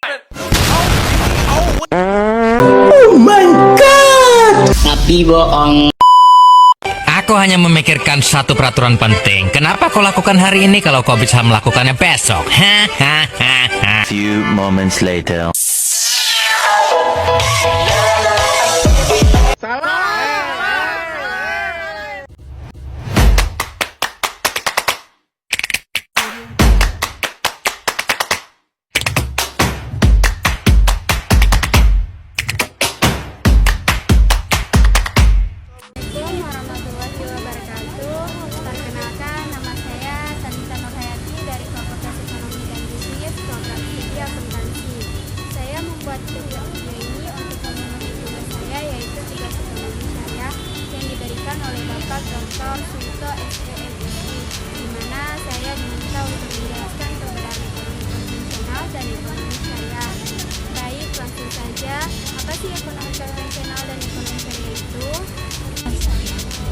Oh my god. Tapi bohong. Aku hanya memikirkan satu peraturan penting. Kenapa kau lakukan hari ini kalau kau bisa melakukannya besok? Hahaha. Few moments later. Assalamualaikum warahmatullahi wabarakatuh. Perkenalkan, nama saya Tanita Nurhayati dari Fakultas Ekonomi dan Bisnis, Program Studi Akuntansi. Saya membuat video ini untuk memenuhi tugas saya, yaitu tugas ekonomi syariah yang diberikan oleh Bapak Dr. Suito SEMSI, di mana saya diminta untuk menjelaskan perbedaan ekonomi konvensional dan ekonomi syariah. Baik, langsung saja. Apa sih ekonomi konvensional dan ekonomi syariah itu?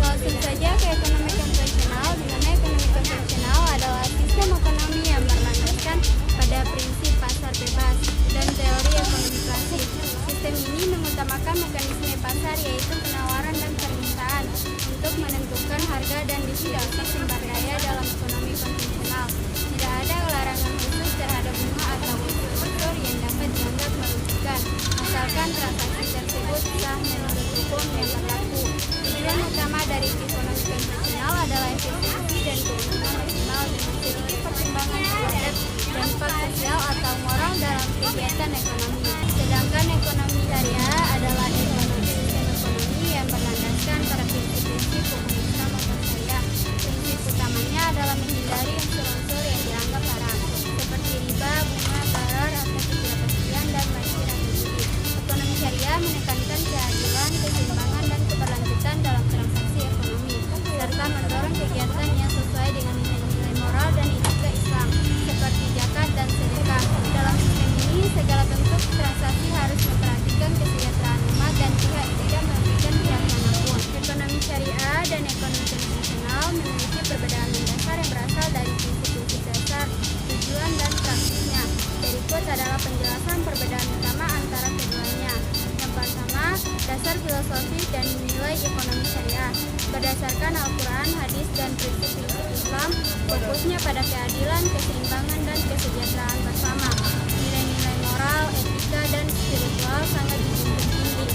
Langsung saja ke ekonomi konvensional, di mana ekonomi konvensional adalah sistem ekonomi yang berlandaskan pada prinsip pasar bebas dan teori ekonomi klasik. Sistem ini mengutamakan mekanisme pasar, yaitu penawaran dan permintaan, untuk menentukan harga dan distribusi sumber daya dalam ekonomi konvensional. Tidak ada larangan khusus terhadap bunga atau unsur yang dapat dianggap merugikan, asalkan transaksi tersebut sah menurut hukum yang berlaku. Tujuan utama dari ekonomi konvensional adalah efisiensi dan keuntungan maksimal dengan sedikit pertimbangan terhadap dampak sosial atau moral dalam kegiatan ekonomi. Sedangkan ekonomi syariah adalah sistem ekonomi yang berlandaskan pada prinsip-prinsip hukum Islam atau syariah. Prinsip utamanya adalah menghindari unsur-unsur yang dianggap haram, seperti riba, bunga, gharar, atau ketidakpastian, dan maisir atau judi. Ekonomi syariah menekankan keadilan, keseimbangan, dan keberlanjutan dalam transaksi ekonomi, serta mendorong kegiatan yang sesuai dengan nilai-nilai moral dan etika Islam, seperti zakat dan sedekah. Dalam sistem ini, segala bentuk transaksi harus memperhatikan kesejahteraan umat dan tidak merugikan pihak manapun. Ekonomi syariah dan ekonomi konvensional memiliki perbedaan mendasar yang berasal dari prinsip-prinsip dasar, tujuan, dan praksisnya. Berikut adalah penjelasan perbedaan utama antara keduanya. Yang pertama, dasar filosofis dan nilai ekonomi syariah. Berdasarkan Al-Quran, hadis, dan prinsip-prinsip Islam, fokusnya pada keadilan, keseimbangan, dan kesejahteraan bersama. Nilai-nilai moral, etika, dan spiritual sangat dijunjung tinggi.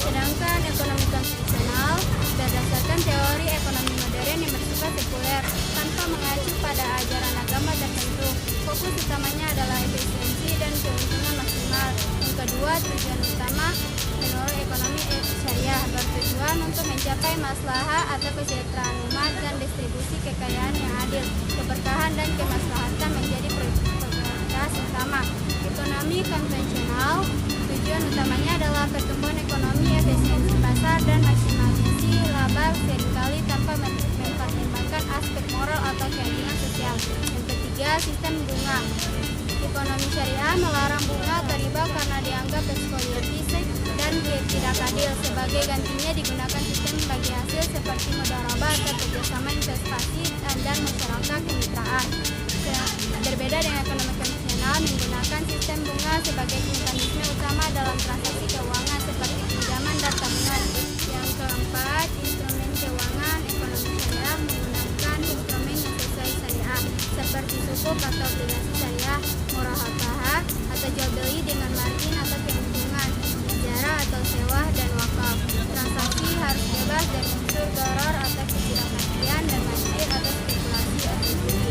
Sedangkan ekonomi konvensional berdasarkan teori ekonomi modern yang bersifat sekuler, tanpa mengacu pada ajaran agama tertentu. Fokus utamanya adalah efisiensi dan keuntungan maksimal. Yang kedua, tujuan utama menurut ekonomi syariah bertujuan untuk mencapai maslahah atau kesejahteraan umat dan distribusi kekayaan yang adil. Keberkahan dan kemaslahatan menjadi prioritas utama. Ekonomi konvensional tujuan utamanya adalah pertumbuhan ekonomi, efisiensi pasar, dan maksimalisasi laba, seringkali tanpa mempertimbangkan aspek moral atau keadilan sosial. Yang ketiga, sistem bunga. Ekonomi syariah melarang bunga atau riba karena dianggap eksploitatif dan tidak adil. Sebagai gantinya digunakan sistem bagi hasil seperti mudharabah atau kerjasama investasi dan masyarakat kemitraan. Berbeda dengan ekonomi konvensional, menggunakan sistem bunga sebagai mekanisme utama dalam transaksi keuangan seperti pinjaman dan tabungan. Yang keempat, instrumen keuangan. Ekonomi syariah menggunakan instrumen yang sesuai syariah, seperti sukuk atau obligasi syariah, murahakah atau jual beli dengan margin atau keuntungan, ijarah atau sewa, dan wakaf. Transaksi harus bebas dari unsur gharar atau ketidakpastian dan maisir atau spekulasi atau judi.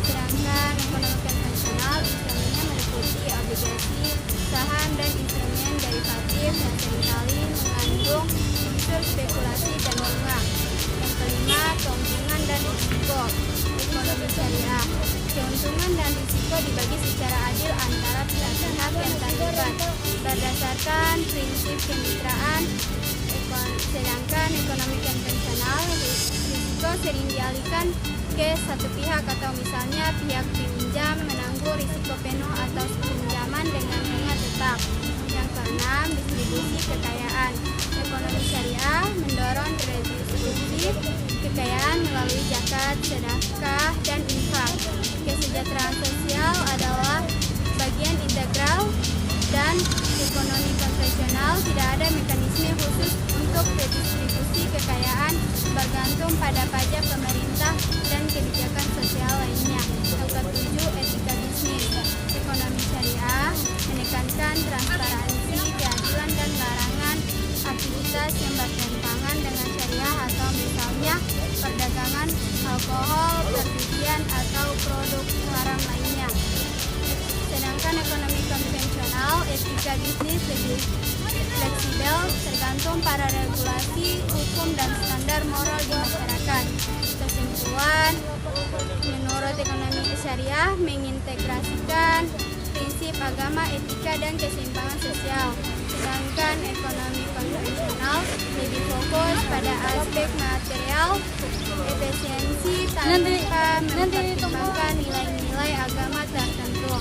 Sedangkan ekonomi konvensional instrumennya meliputi obligasi, saham, dan instrumen derivatif yang seringkali mengandung unsur spekulasi dan bunga. Yang kelima, keuntungan dan risiko. Ekonomi syariah, keuntungan dan risiko dibagi secara adil antara pihak-pihak yang terlibat berdasarkan prinsip kemitraan. Sedangkan ekonomi konvensional, risiko sering dialihkan ke satu pihak, atau misalnya pihak peminjam menanggung risiko penuh atas pinjaman dengan bunga tetap. Yang keenam, distribusi kekayaan. Ekonomi syariah mendorong redistribusi kekayaan melalui zakat, sedekah, dan infak. Kesejahteraan sosial adalah bagian integral konvensional tidak ada mekanisme khusus untuk redistribusi kekayaan bergantung pada pajak pemerintah dan kebijakan sosial lainnya. Yang ketujuh, etika bisnis. Ekonomi syariah menekankan transparansi, keadilan, dan larangan aktivitas yang bertentangan dengan syariah atau misalnya perdagangan alkohol, perjudian, atau produk haram lainnya. Sedangkan ekonomi konvensional, etika bisnis lebih fleksibel, tergantung pada regulasi, hukum, dan standar moral di masyarakat. Kesimpulan, menurut ekonomi syariah mengintegrasikan prinsip agama, etika, dan keseimbangan sosial. Sedangkan ekonomi konvensional lebih fokus pada aspek material, efisiensi, tanpa mempertimbangkan nilai-nilai agama tertentu.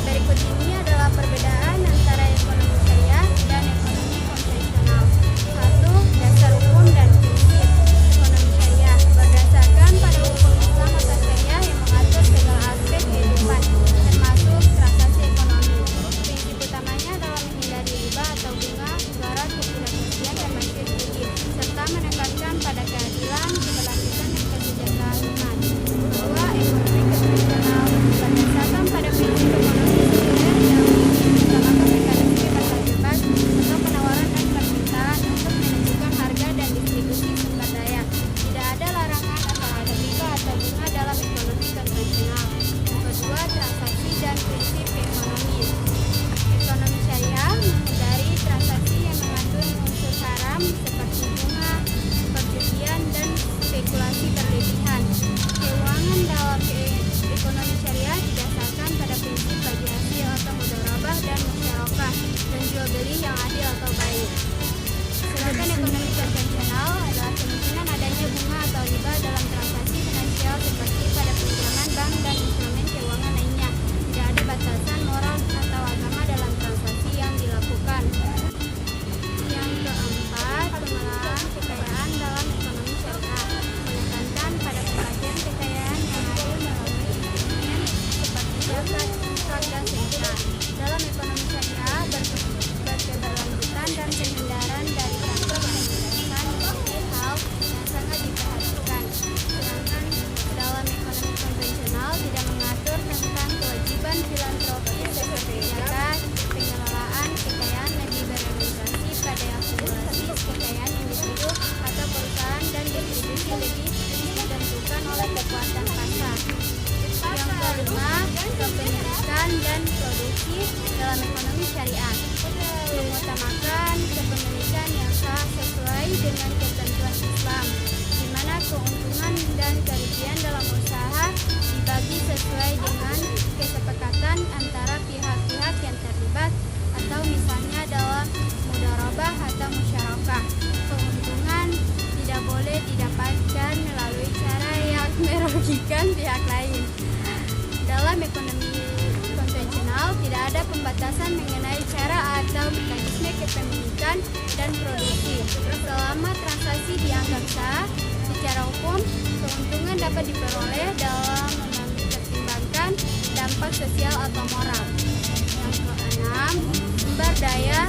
Berikut ini adalah perbedaan antara ekonomi syariah dan ekonomi konvensional. 1. Dasar hukum dan prinsip. Ekonomi syariah berdasarkan pada hukum Islam atau syariah yang mengatur segala aspek kehidupan, termasuk transaksi ekonomi. Prinsip utamanya adalah menghindari riba atau bunga, garat, ketidakpastian, dan market kredit, serta menekankan pada keadilan, keberlanjutan, dan kesejahteraan. 2. Ekonomi konvensional berdasarkan pada prinsip ekonomi sekuler yang mengutamakan mekanisme pasar bebas atau penawaran dan permintaan untuk menentukan harga dan distribusi sumber daya. Tidak ada larangan atau ada riba atau bunga dalam ekonomi konvensional. Yang kedua, transaksi dan prinsip ekonomi. Ekonomi syariah menghindari transaksi yang mengandung unsur haram seperti bunga, perjudian, dan spekulasi berlebihan. Keuangan dalam ekonomi syariah didasarkan pada prinsip bagi hasil atau mudharabah dan musyarakah, dan jual beli yang adil atau baik. Sedangkan ekonomi konvensional adalah kemungkinan adanya bunga atau riba dalam transaksi finansial seperti pada pinjaman bank dan instrumen keuangan lainnya. Tidak ada batasan moral atau agama dalam transaksi yang dilakukan. Yang keempat, pengelolaan kekayaan dalam ekonomi syariah menekankan pada pembagian kekayaan yang adil melalui instrumen seperti zakat, infak, dan sedekah. Dalam ekonomi syariah berkeberlanjutan dan penghindaran dari praktik yang didasarkan menjadi hal yang sangat diperhatikan. Sedangkan dalam ekonomi konvensional tidak mengatur tentang kewajiban filantropis seperti zakat. Pengelolaan kekayaan lebih berorientasi pada akumulasi kekayaan individu atau perusahaan, dan distribusi lebih ditentukan oleh kekuatan pasar. Yang kelima, kepemilikan dan produksi dalam ekonomi syariah mengutamakan kepemilikan yang sah sesuai dengan ketentuan Islam, di mana keuntungan dan kerugian dalam usaha dibagi sesuai dengan kesepakatan antara pihak-pihak yang terlibat, atau misalnya dalam mudharabah atau musyarakah. Keuntungan tidak boleh didapatkan melalui cara yang merugikan pihak lain. Dalam ekonomi konvensional tidak ada pembatasan mengenai cara atau mekanisme kepemilikan dan produksi. Selama transaksi dianggap sah, secara hukum keuntungan dapat diperoleh dalam mempertimbangkan dampak sosial atau moral. Yang keenam, sumber daya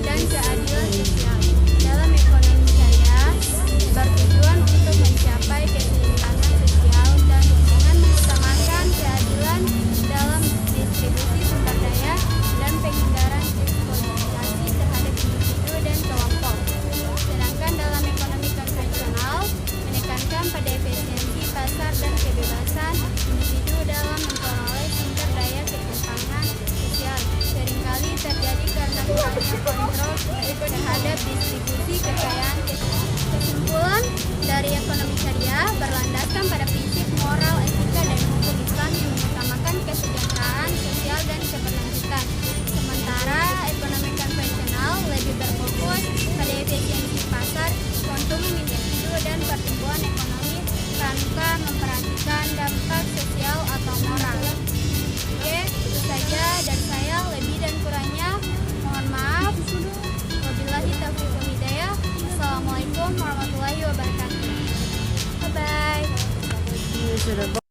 dan keadilan sosial. Dalam ekonomi syariah bertujuan untuk mencapai keseimbangan sosial dan dengan mengutamakan keadilan dalam distribusi sumber daya dan penghindaran eksploitasi terhadap individu dan kelompok. Sedangkan dalam ekonomi konvensional menekankan pada efisiensi pasar dan kebebasan individu dalam memperoleh sumber daya ketimpangan sosial seringkali terjadi karena kurangnya kontrol terhadap distribusi kekayaan. Kesimpulan dari ekonomi syariah berlandaskan pada prinsip moral, etika, dan hukum Islam yang mengutamakan kesejahteraan sosial dan keberlanjutan. Sementara ekonomi konvensional lebih berfokus pada efisiensi pasar, keuntungan individu, dan pertumbuhan ekonomi tanpa memperhatikan dampak sosial atau moral. Oke, itu saja dari saya. Lebih dan kurangnya mohon maaf. Wabillahi taufiq wal hidayah. Assalamualaikum warahmatullahi wabarakatuh. Bye bye.